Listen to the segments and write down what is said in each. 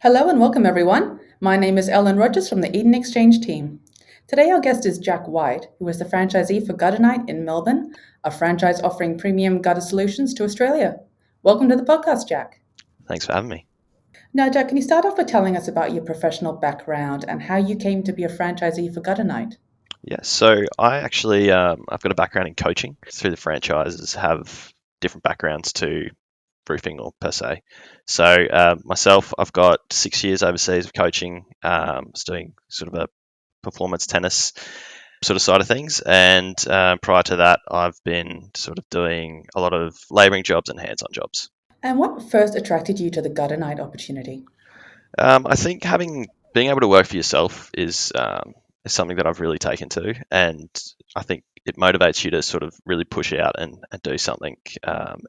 Hello and welcome, everyone. My name is Ellen Rogers from the Eden Exchange team. Today, our guest is Jack White, who is the franchisee for Gutter Knight in Melbourne, a franchise offering premium gutter solutions to Australia. Welcome to the podcast, Jack. Thanks for having me. Now, Jack, can you start off by telling us about your professional background and how you came to be a franchisee for Gutter Knight? Yeah, so I actually I've got a background in coaching. Through the franchises, have different backgrounds to roofing or per se. So myself, I've got 6 years overseas of coaching. Was doing sort of a performance tennis sort of side of things, and prior to that, I've been sort of doing a lot of labouring jobs and hands-on jobs. And what first attracted you to the Gutter Knight opportunity? I think being able to work for yourself is something that I've really taken to, and I think it motivates you to sort of really push out and do something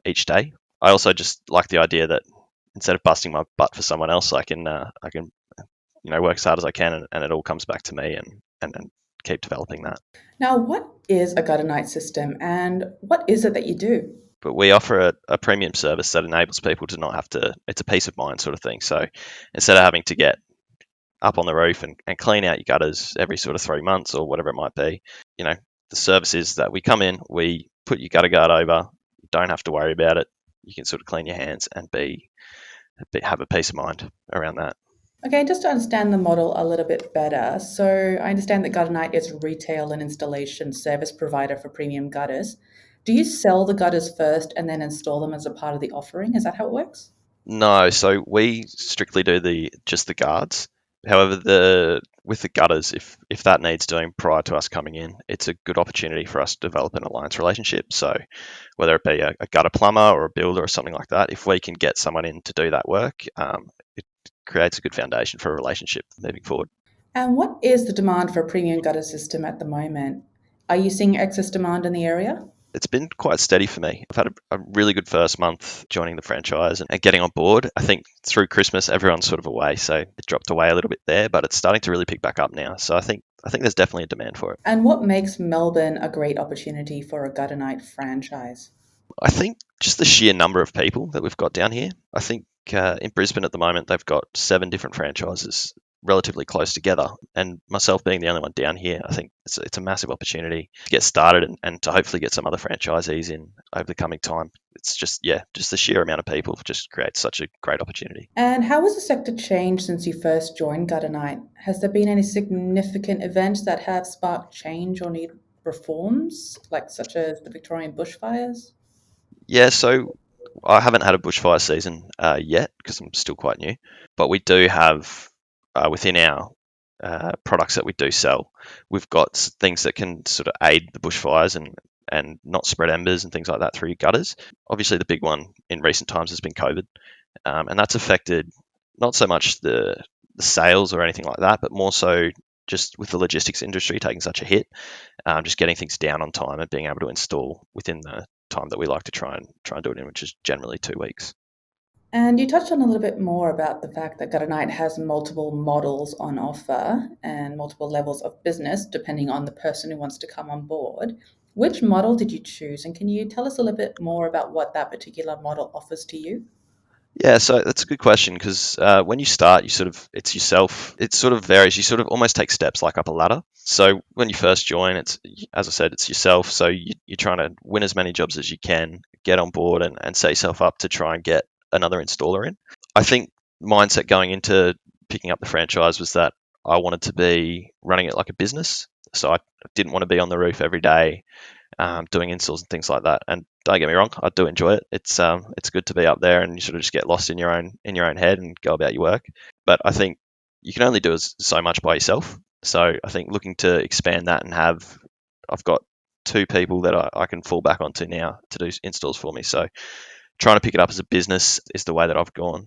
each day. I also just like the idea that instead of busting my butt for someone else, I can work as hard as I can, and it all comes back to me, and keep developing that. Now, what is a Gutter Knight system and what is it that you do? But we offer a premium service that enables people to not have to. It's a peace of mind sort of thing. So instead of having to get up on the roof and clean out your gutters every sort of 3 months or whatever it might be. The service is that we come in, we put your gutter guard over, you don't have to worry about it. You can sort of clean your hands and have a peace of mind around that. Okay, just to understand the model a little bit better. So I understand that Gutter Knight is a retail and installation service provider for premium gutters. Do you sell the gutters first and then install them as a part of the offering? Is that how it works? No, so we strictly do just the guards. However, the with the gutters, if that needs doing prior to us coming in, it's a good opportunity for us to develop an alliance relationship. So whether it be a gutter plumber or a builder or something like that, if we can get someone in to do that work, it creates a good foundation for a relationship moving forward. And what is the demand for a premium gutter system at the moment? Are you seeing excess demand in the area? It's been quite steady for me. I've had a really good first month joining the franchise and getting on board. I think through Christmas, everyone's sort of away, so it dropped away a little bit there, but it's starting to really pick back up now. So I think there's definitely a demand for it. And what makes Melbourne a great opportunity for a Gutter Knight franchise? I think just the sheer number of people that we've got down here. I think in Brisbane at the moment, they've got 7 different franchises relatively close together. And myself being the only one down here, I think it's a massive opportunity to get started and to hopefully get some other franchisees in over the coming time. It's just the sheer amount of people just creates such a great opportunity. And how has the sector changed since you first joined Gutter Knight? Has there been any significant events that have sparked change or need reforms, like such as the Victorian bushfires? Yeah, so I haven't had a bushfire season yet because I'm still quite new, but we do have within our products that we do sell, we've got things that can sort of aid the bushfires and not spread embers and things like that through your gutters. Obviously, the big one in recent times has been COVID, and that's affected not so much the sales or anything like that, but more so just with the logistics industry taking such a hit, just getting things down on time and being able to install within the time that we like to try and do it in, which is generally 2 weeks. And you touched on a little bit more about the fact that Gutter Knight has multiple models on offer and multiple levels of business depending on the person who wants to come on board. Which model did you choose? And can you tell us a little bit more about what that particular model offers to you? Yeah, so that's a good question because when you start, it's yourself. It sort of varies. You sort of almost take steps like up a ladder. So when you first join, it's as I said, it's yourself. So you're trying to win as many jobs as you can, get on board, and set yourself up to try and get another installer in. I think mindset going into picking up the franchise was that I wanted to be running it like a business. So I didn't want to be on the roof every day doing installs and things like that. And don't get me wrong, I do enjoy it. It's good to be up there and you sort of just get lost in your own head and go about your work. But I think you can only do so much by yourself. So I think looking to expand that and I've got 2 people that I can fall back onto now to do installs for me. So trying to pick it up as a business is the way that I've gone,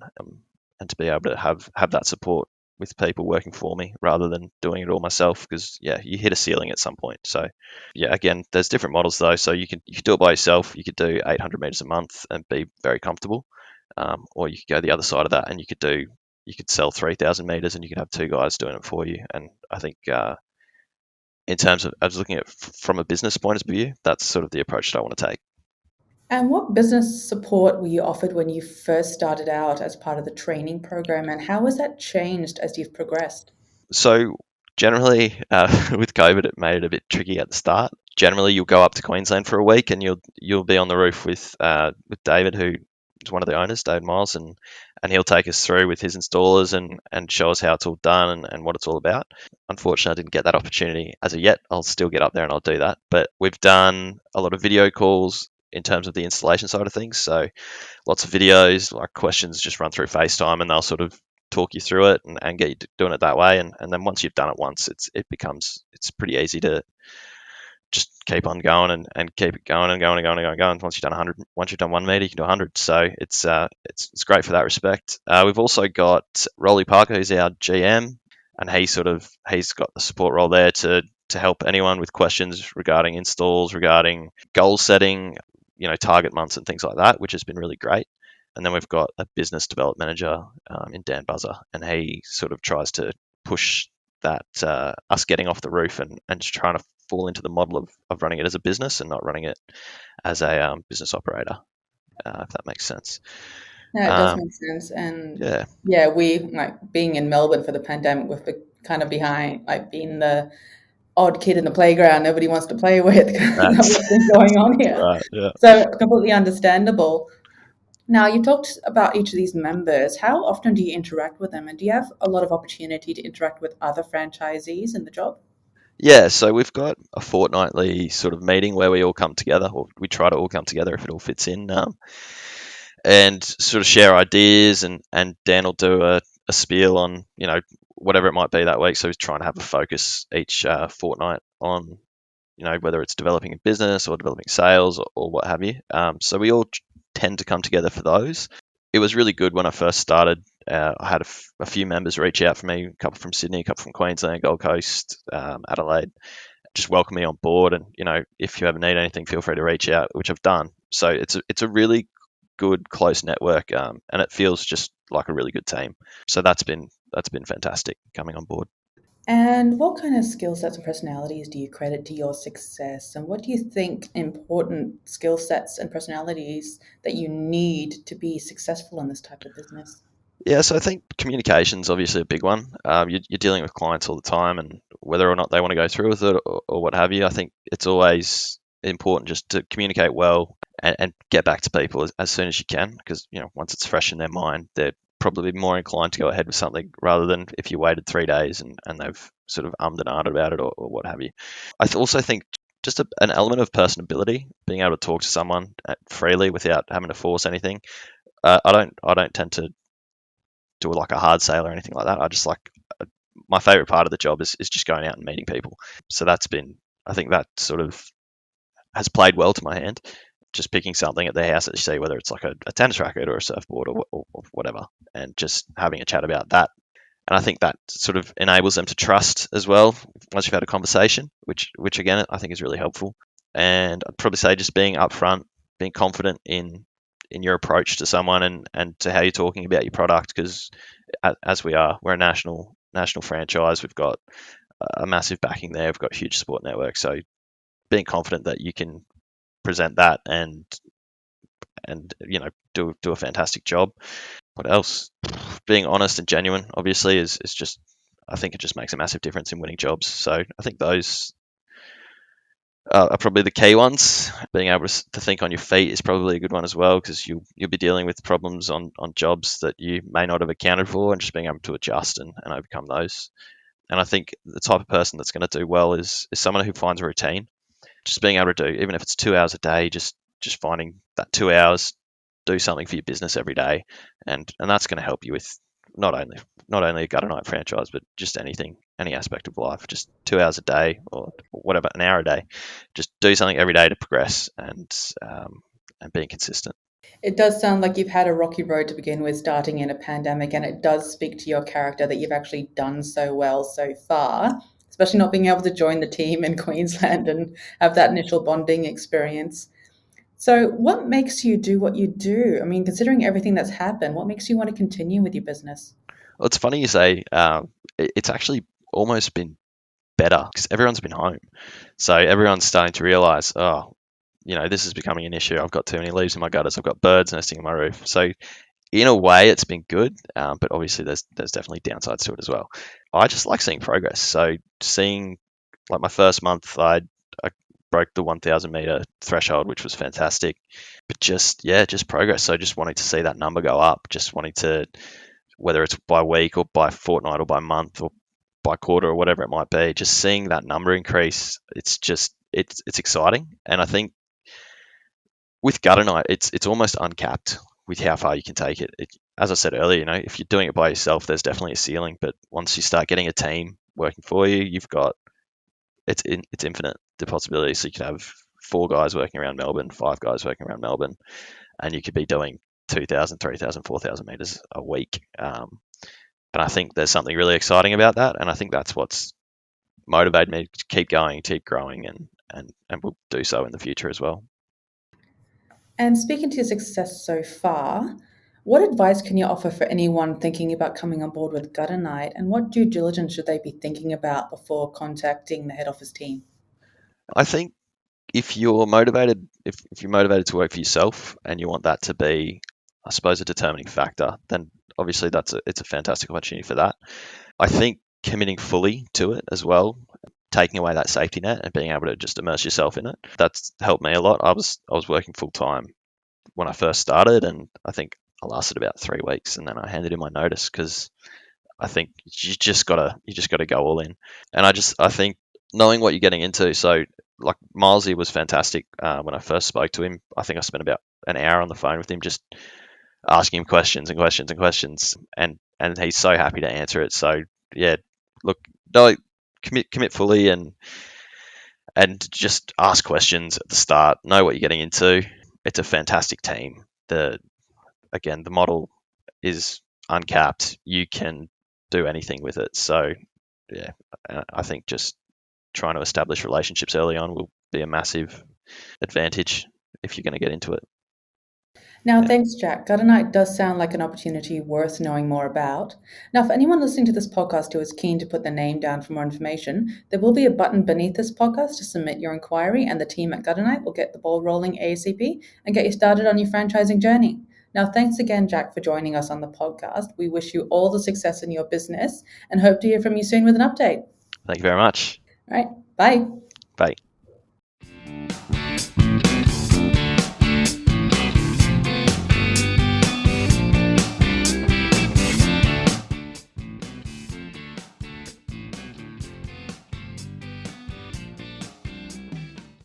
and to be able to have that support with people working for me rather than doing it all myself because yeah, you hit a ceiling at some point. So yeah, again, there's different models though. So you could do it by yourself. You could do 800 meters a month and be very comfortable, or you could go the other side of that and you could sell 3,000 meters and you could have 2 guys doing it for you. And I think in terms of I was looking at from a business point of view, that's sort of the approach that I want to take. And what business support were you offered when you first started out as part of the training program, and how has that changed as you've progressed? So generally, with COVID, it made it a bit tricky at the start. Generally, you'll go up to Queensland for a week, and you'll be on the roof with David, who is one of the owners, David Miles, and he'll take us through with his installers and show us how it's all done and what it's all about. Unfortunately, I didn't get that opportunity as of yet. I'll still get up there and I'll do that. But we've done a lot of video calls in terms of the installation side of things. So lots of videos, like questions just run through FaceTime, and they'll sort of talk you through it and get you doing it that way. And then once you've done it once, it's pretty easy to just keep on going and keep it going and going and going and going and going. Once you've done 1 meter, you can do 100. So it's great for that respect. We've also got Rolly Parker, who's our GM, and he's got the support role there to help anyone with questions regarding installs, regarding goal setting, target months and things like that, which has been really great. And then we've got a business development manager in Dan Buzzer, and he sort of tries to push that us getting off the roof and just trying to fall into the model of running it as a business and not running it as a business operator, if that makes sense. Yeah, it does Um, make sense. And yeah, yeah, we like being in Melbourne for the pandemic, we're kind of behind, like being the odd kid in the playground nobody wants to play with. Kind of that's what's been going on that's here. right. Yeah. So completely understandable. Now, you talked about each of these members. How often do you interact with them? And do you have a lot of opportunity to interact with other franchisees in the job? Yeah, so we've got a fortnightly sort of meeting where we all come together, or we try to all come together if it all fits in, and sort of share ideas. And Dan will do a spiel on whatever it might be that week. So he's trying to have a focus each fortnight on whether it's developing a business or developing sales or what have you. So we all tend to come together for those. It was really good when I first started. I had a few members reach out for me, a couple from Sydney, a couple from Queensland, Gold Coast, Adelaide, just welcome me on board. And if you ever need anything, feel free to reach out, which I've done. So it's a really good close network, and it feels just like a really good team. So that's been fantastic coming on board. And what kind of skill sets and personalities do you credit to your success? And what do you think important skill sets and personalities that you need to be successful in this type of business? Yeah, so I think communication's obviously a big one. You're dealing with clients all the time, and whether or not they want to go through with it or what have you, I think it's always important just to communicate well and get back to people as soon as you can, because once it's fresh in their mind, they're probably more inclined to go ahead with something rather than if you waited 3 days and they've sort of ummed and ahed about it or what have you. Also think just an element of personability, being able to talk to someone freely without having to force anything. I don't tend to do like a hard sale or anything like that. I just like my favorite part of the job is just going out and meeting people. So I think that sort of has played well to my hand. Just picking something at their house that you see, whether it's like a tennis racket or a surfboard or whatever, and just having a chat about that. And I think that sort of enables them to trust as well once you've had a conversation, which again I think is really helpful. And I'd probably say just being upfront, being confident in your approach to someone and to how you're talking about your product, because as we're a national franchise, we've got a massive backing there, we've got a huge support network. So being confident that you can present that and do a fantastic job. What else? Being honest and genuine, obviously, is just, I think it just makes a massive difference in winning jobs. So I think those are probably the key ones. Being able to think on your feet is probably a good one as well, because you'll be dealing with problems on jobs that you may not have accounted for, and just being able to adjust and overcome those. And I think the type of person that's going to do well is someone who finds a routine. Just being able to do, even if it's 2 hours a day, just finding that 2 hours, do something for your business every day, and that's going to help you with not only a Gutter Knight franchise, but just anything, any aspect of life. Just 2 hours a day or whatever, an hour a day. Just do something every day to progress and being consistent. It does sound like you've had a rocky road to begin with, starting in a pandemic, and it does speak to your character that you've actually done so well so far, especially not being able to join the team in Queensland and have that initial bonding experience. So, what makes you do what you do? I mean, considering everything that's happened, what makes you want to continue with your business? Well, it's funny you say. It's actually almost been better because everyone's been home, so everyone's starting to realize, oh, this is becoming an issue. I've got too many leaves in my gutters. I've got birds nesting in my roof. So in a way, it's been good, but obviously there's definitely downsides to it as well. I just like seeing progress. So seeing, like, my first month, I broke the 1,000 meter threshold, which was fantastic. But just progress. So just wanting to see that number go up, just wanting to, whether it's by week or by fortnight or by month or by quarter or whatever it might be, just seeing that number increase, it's exciting. And I think with Gutter Knight, it's almost uncapped with how far you can take it. As I said earlier, if you're doing it by yourself, there's definitely a ceiling. But once you start getting a team working for you, it's infinite, the possibilities. So you could have 4 guys working around Melbourne, 5 guys working around Melbourne, and you could be doing 2,000, 3,000, 4,000 meters a week. And I think there's something really exciting about that. And I think that's what's motivated me to keep going, keep growing, and will do so in the future as well. And speaking to your success so far, what advice can you offer for anyone thinking about coming on board with Gutter Knight, and what due diligence should they be thinking about before contacting the head office team? I think if you're motivated, if you're motivated to work for yourself and you want that to be, I suppose, a determining factor, then obviously it's a fantastic opportunity for that. I think committing fully to it as well, taking away that safety net and being able to just immerse yourself in it, that's helped me a lot. I was working full time when I first started, and I think I lasted about 3 weeks, and then I handed in my notice because I think you just gotta go all in. And I think knowing what you're getting into. So, like, Milesy was fantastic when I first spoke to him. I think I spent about an hour on the phone with him, just asking him questions and questions and questions, and he's so happy to answer it. So yeah, look, no, commit fully, and just ask questions at the start. Know what you're getting into. It's a fantastic team. The model is uncapped. You can do anything with it. So yeah, I think just trying to establish relationships early on will be a massive advantage if you're going to get into it. Now, Yeah. thanks, Jack. Gutter Night does sound like an opportunity worth knowing more about. Now, for anyone listening to this podcast who is keen to put their name down for more information, there will be a button beneath this podcast to submit your inquiry, and the team at Gutter Night will get the ball rolling ASAP and get you started on your franchising journey. Now, thanks again, Jack, for joining us on the podcast. We wish you all the success in your business and hope to hear from you soon with an update. Thank you very much. All right, bye. Bye.